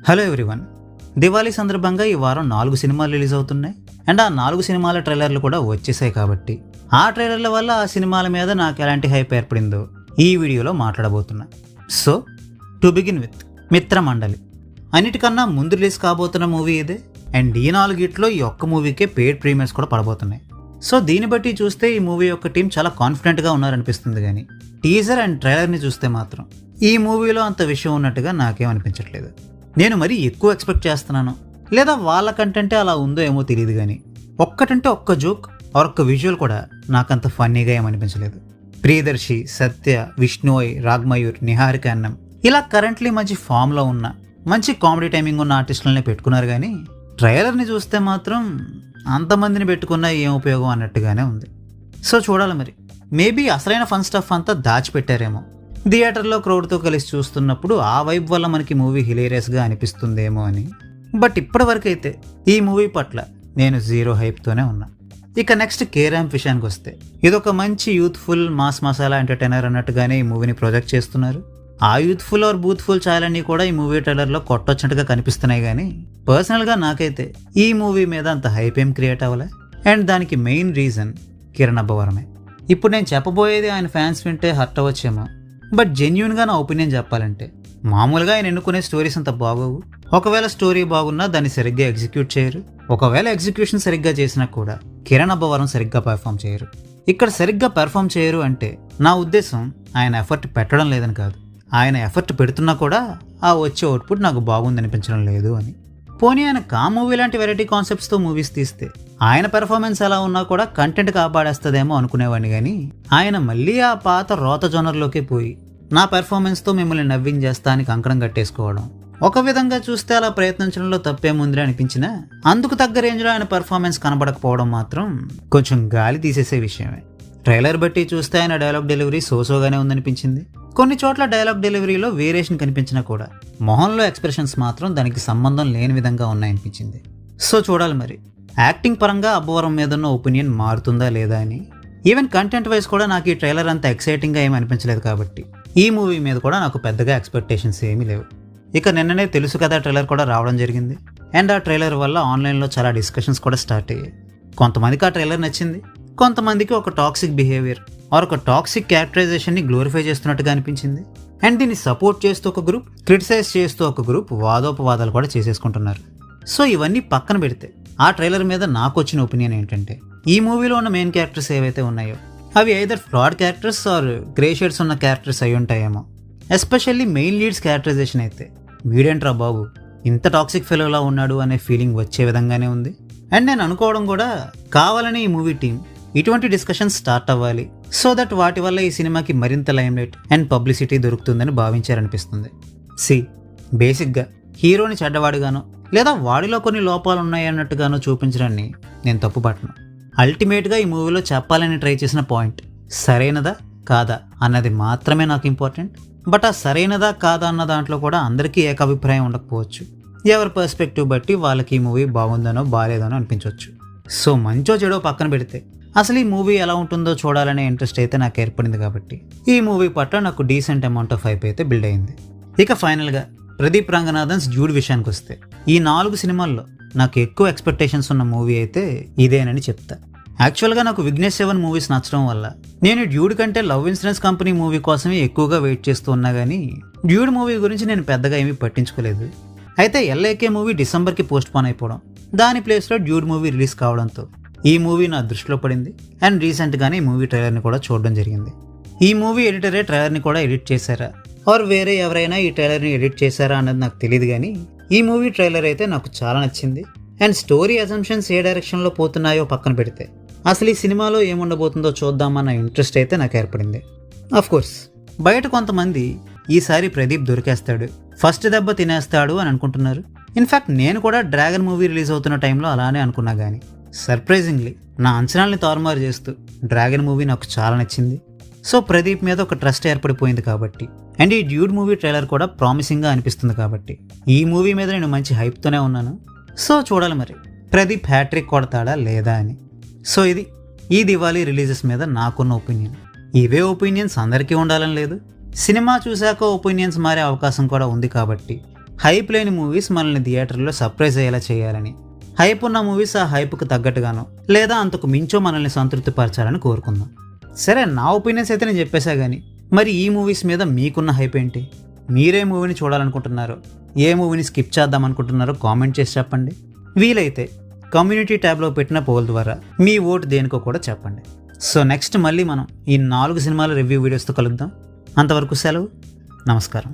Hello everyone. Diwali సందర్భంగా ఈ వారం 4 సినిమాలు రిలీజ్ అవుతున్నాయి. అండ్ ఆ 4 సినిమాల ట్రైలర్లు కూడా వచ్చేసాయి కాబట్టి ఆ ట్రైలర్ల వల్ల ఆ సినిమాల మీద నాకు ఎలాంటి హైప్ ఏర్పడిందో ఈ వీడియోలో మాట్లాడబోతున్నా. So to begin with Mitramandali. అన్నిటికన్నా ముందు రిలీజ్ కాబోతున్న మూవీ ఇదే. అండ్ ఈ 4 ఈ ఒక్క మూవీకే పెయిడ్ ప్రీమియర్స్ కూడా పడబోతున్నాయి. సో దీన్ని బట్టి చూస్తే ఈ మూవీ యొక్క టీం చాలా కాన్ఫిడెంట్గా ఉన్నారనిపిస్తుంది. కానీ టీజర్ అండ్ ట్రైలర్ని చూస్తే మాత్రం ఈ మూవీలో అంత విషయం ఉన్నట్టుగా నాకేమనిపించట్లేదు. నేను మరీ ఎక్కువ ఎక్స్పెక్ట్ చేస్తున్నాను, లేదా వాళ్ళ కంటెంటే అలా ఉందో ఏమో తెలియదు. కానీ ఒక్కటంటే ఒక్క జోక్ ఒక్క విజువల్ కూడా నాకంత ఫన్నీగా ఏమనిపించలేదు. ప్రియదర్శి, సత్య, విష్ణోయ్, రాగ్మయూర్, నిహారిక అన్నం ఇలా కరెంట్లీ మంచి ఫామ్లో ఉన్న మంచి కామెడీ టైమింగ్ ఉన్న ఆర్టిస్టులనే పెట్టుకున్నారు. కానీ ట్రైలర్ని చూస్తే మాత్రం అంతమందిని పెట్టుకున్నా ఏం ఉపయోగం అన్నట్టుగానే ఉంది. సో చూడాలి మరి. మేబీ అసలైన ఫన్ స్టఫ్ అంతా దాచిపెట్టారేమో. థియేటర్లో క్రౌడ్తో కలిసి చూస్తున్నప్పుడు ఆ వైబ్ వల్ల మనకి మూవీ హిలేరియస్గా అనిపిస్తుందేమో అని. బట్ ఇప్పటివరకు అయితే ఈ మూవీ పట్ల నేను జీరో హైప్తోనే ఉన్నా. ఇక నెక్స్ట్ కేరామ్ విషయానికి వస్తే ఇదొక మంచి యూత్ఫుల్ మాస్ మసాలా ఎంటర్టైనర్ అన్నట్టుగానే ఈ మూవీని ప్రొజెక్ట్ చేస్తున్నారు. ఆ యూత్ఫుల్ ఆర్ బూత్ఫుల్ ఛాయలన్నీ కూడా ఈ మూవీ ట్రైలర్లో కొట్టొచ్చినట్టుగా కనిపిస్తున్నాయి. కానీ పర్సనల్గా నాకైతే ఈ మూవీ మీద అంత హైప్ ఏం క్రియేట్ అవ్వలే. అండ్ దానికి మెయిన్ రీజన్ కిరణ్ అబ్బవరమే. ఇప్పుడు నేను చెప్పబోయేది ఆయన ఫ్యాన్స్ వింటే హర్ట్ అవ్వచ్చేమో, బట్ జెన్యూన్గా నా ఒపీనియన్ చెప్పాలంటే మామూలుగా ఆయన ఎన్నుకునే స్టోరీస్ అంత బాగోవు. ఒకవేళ స్టోరీ బాగున్నా దాన్ని సరిగ్గా ఎగ్జిక్యూట్ చేయరు. ఒకవేళ ఎగ్జిక్యూషన్ సరిగ్గా చేసినా కూడా కిరణ్ అబ్బవరం సరిగ్గా పెర్ఫామ్ చేయరు. ఇక్కడ సరిగ్గా పెర్ఫామ్ చేయరు అంటే నా ఉద్దేశం ఆయన ఎఫర్ట్ పెట్టడం లేదని కాదు, ఆయన ఎఫర్ట్ పెడుతున్నా కూడా ఆ వచ్చే అవుట్పుట్ నాకు బాగుందనిపించడం లేదు అని. పోనీ ఆయన మూవీ లాంటి వెరైటీ కాన్సెప్ట్స్తో మూవీస్ తీస్తే ఆయన పెర్ఫార్మెన్స్ ఎలా ఉన్నా కూడా కంటెంట్ కాపాడేస్తుందేమో అనుకునేవాడిని. కానీ ఆయన మళ్ళీ ఆ పాత రోత జోనర్లోకి పోయి నా పెర్ఫార్మెన్స్తో మిమ్మల్ని నవ్వించేస్తా అని కంకణం కట్టేసుకోవడం, ఒక విధంగా చూస్తే అలా ప్రయత్నించడంలో తప్పేముందిరే అనిపించినా అందుకు తగ్గ రేంజ్లో ఆయన పెర్ఫార్మెన్స్ కనబడకపోవడం మాత్రం కొంచెం గాలి తీసేసే విషయమే. ట్రైలర్ బట్టి చూస్తే ఆయన డైలాగ్ డెలివరీ సోసోగానే ఉందనిపించింది. కొన్ని చోట్ల డైలాగ్ డెలివరీలో వేరియేషన్ కనిపించినా కూడా మొహంలో ఎక్స్ప్రెషన్స్ మాత్రం దానికి సంబంధం లేని విధంగా ఉన్నాయనిపించింది. సో చూడాలి మరి. యాక్టింగ్ పరంగా అబ్బవరం మీద ఉన్న ఒపీనియన్ మారుతుందా లేదా అని. ఈవెన్ కంటెంట్ వైజ్ కూడా నాకు ఈ ట్రైలర్ అంత ఎక్సైటింగ్గా ఏమి అనిపించలేదు. కాబట్టి ఈ మూవీ మీద కూడా నాకు పెద్దగా ఎక్స్పెక్టేషన్స్ ఏమీ లేవు. ఇక నిన్ననే తెలుసు కదా ట్రైలర్ కూడా రావడం జరిగింది. అండ్ ఆ ట్రైలర్ వల్ల ఆన్లైన్లో చాలా డిస్కషన్స్ కూడా స్టార్ట్ అయ్యాయి. కొంతమందికి ఆ ట్రైలర్ నచ్చింది, కొంతమందికి ఒక టాక్సిక్ బిహేవియర్ ఆర్ ఒక టాక్సిక్ క్యారెక్టరైజేషన్ని గ్లోరిఫై చేస్తున్నట్టుగా అనిపించింది. అండ్ దీన్ని సపోర్ట్ చేస్తూ ఒక గ్రూప్, క్రిటిసైజ్ చేస్తూ ఒక గ్రూప్ వాదోపవాదాలు కూడా చేసేసుకుంటున్నారు. సో ఇవన్నీ పక్కన పెడితే ఆ ట్రైలర్ మీద నాకు వచ్చిన ఒపీనియన్ ఏంటంటే ఈ మూవీలో ఉన్న మెయిన్ క్యారెక్టర్స్ ఏవైతే ఉన్నాయో అవి either ఫ్లాడ్ characters are grey shades ఉన్న క్యారెక్టర్స్ అయి ఉంటాయేమో. ఎస్పెషల్లీ మెయిన్ లీడ్స్ క్యారెక్టరైజేషన్ అయితే వీడేంట్రా బాబు ఇంత టాక్సిక్ ఫెలోలా ఉన్నాడు అనే ఫీలింగ్ వచ్చే విధంగానే ఉంది. అండ్ నేను అనుకోవడం కూడా కావాలని ఈ మూవీ టీం ఇటువంటి డిస్కషన్స్ స్టార్ట్ అవ్వాలి, సో దట్ వాటి వల్ల ఈ సినిమాకి మరింత లైమ్లైట్ అండ్ పబ్లిసిటీ దొరుకుతుందని భావించారనిపిస్తుంది. బేసిక్గా హీరోని చెడ్డవాడుగానో లేదా వాడిలో కొన్ని లోపాలు ఉన్నాయి అన్నట్టుగానో చూపించడాన్ని నేను తప్పుపట్టను. అల్టిమేట్గా ఈ మూవీలో చెప్పాలని ట్రై చేసిన పాయింట్ సరైనదా కాదా అన్నది మాత్రమే నాకు ఇంపార్టెంట్. బట్ ఆ సరైనదా కాదా అన్న దాంట్లో కూడా అందరికీ ఏకాభిప్రాయం ఉండకపోవచ్చు. ఎవరి పర్స్పెక్టివ్ బట్టి వాళ్ళకి ఈ మూవీ బాగుందనో బాగాలేదనో అనిపించవచ్చు. సో మంచో చెడో పక్కన పెడితే అసలు ఈ మూవీ ఎలా ఉంటుందో చూడాలనే ఇంట్రెస్ట్ అయితే నాకు ఏర్పడింది. కాబట్టి ఈ మూవీ పట్ల నాకు డీసెంట్ అమౌంట్ ఆఫ్ హైప్ అయితే బిల్డ్ అయింది. ఇక ఫైనల్గా ప్రదీప్ రంగనాథన్స్ డ్యూడ్ విషయానికి వస్తే ఈ 4 సినిమాల్లో నాకు ఎక్కువ ఎక్స్పెక్టేషన్స్ ఉన్న మూవీ అయితే ఇదేనని చెప్తా. యాక్చువల్గా నాకు విఘ్నేష్ శివన్ మూవీస్ నచ్చడం వల్ల నేను డ్యూడ్ కంటే లవ్ ఇన్సూరెన్స్ కంపెనీ మూవీ కోసమే ఎక్కువగా వెయిట్ చేస్తూ ఉన్నా. కానీ డ్యూడ్ మూవీ గురించి నేను పెద్దగా ఏమీ పట్టించుకోలేదు. అయితే ఎల్ఏకే మూవీ డిసెంబర్కి పోస్ట్ పోన్ అయిపోవడం, దాని ప్లేస్లో డ్యూడ్ మూవీ రిలీజ్ కావడంతో ఈ మూవీ నా దృష్టిలో పడింది. అండ్ రీసెంట్గానే ఈ మూవీ ట్రైలర్ని కూడా చూడడం జరిగింది. ఈ మూవీ ఎడిటరే ట్రైలర్ని కూడా ఎడిట్ చేశారా ఆర్ వేరే ఎవరైనా ఈ ట్రైలర్ని ఎడిట్ చేశారా అన్నది నాకు తెలియదు. కానీ ఈ మూవీ ట్రైలర్ అయితే నాకు చాలా నచ్చింది. అండ్ స్టోరీ అజంప్షన్స్ ఏ డైరెక్షన్లో పోతున్నాయో పక్కన పెడితే అసలు ఈ సినిమాలో ఏముండబోతుందో చూద్దామన్న ఇంట్రెస్ట్ అయితే నాకు ఏర్పడింది. కోర్స్ బయట కొంతమంది ఈసారి ప్రదీప్ దొరికేస్తాడు, ఫస్ట్ దెబ్బ తినేస్తాడు అని అనుకుంటున్నారు. ఇన్ఫ్యాక్ట్ నేను కూడా డ్రాగన్ మూవీ రిలీజ్ అవుతున్న టైంలో అలానే అనుకున్నా. కానీ సర్ప్రైజింగ్లీ నా అంచనాల్ని తారుమారు చేస్తూ డ్రాగన్ మూవీ నాకు చాలా నచ్చింది. సో ప్రదీప్ మీద ఒక ట్రస్ట్ ఏర్పడిపోయింది కాబట్టి, అండ్ ఈ డ్యూడ్ మూవీ ట్రైలర్ కూడా ప్రామిసింగ్గా అనిపిస్తుంది కాబట్టి ఈ మూవీ మీద నేను మంచి హైప్తోనే ఉన్నాను. సో చూడాలి మరి ప్రదీప్ హ్యాట్రిక్ కొడతాడా లేదా అని. సో ఇది ఈ దివాళీ రిలీజెస్ మీద నాకున్న ఒపీనియన్. ఇవే ఒపీనియన్స్ అందరికీ ఉండాలని లేదు. సినిమా చూశాక ఒపీనియన్స్ మారే అవకాశం కూడా ఉంది. కాబట్టి హైప్ లేని మూవీస్ మనల్ని థియేటర్లో సర్ప్రైజ్ అయ్యేలా చేయాలని, హైప్ ఉన్న మూవీస్ ఆ హైప్కు తగ్గట్టుగానో లేదా అంతకు మించో మనల్ని సంతృప్తిపరచాలని కోరుకుందాం. సరే, నా ఒపీనియన్స్ అయితే నేను చెప్పేశా కానీ మరి ఈ మూవీస్ మీద మీకున్న హైప్ ఏంటి? మీరే మూవీని చూడాలనుకుంటున్నారో, ఏ మూవీని స్కిప్ చేద్దాం అనుకుంటున్నారో కామెంట్ చేసి చెప్పండి. వీలైతే కమ్యూనిటీ ట్యాబ్లో పెట్టిన పోల్ ద్వారా మీ ఓటు దేనికో కూడా చెప్పండి. సో నెక్స్ట్ మళ్ళీ మనం ఈ 4 సినిమాల రివ్యూ వీడియోస్తో కలుద్దాం. అంతవరకు సెలవు. నమస్కారం.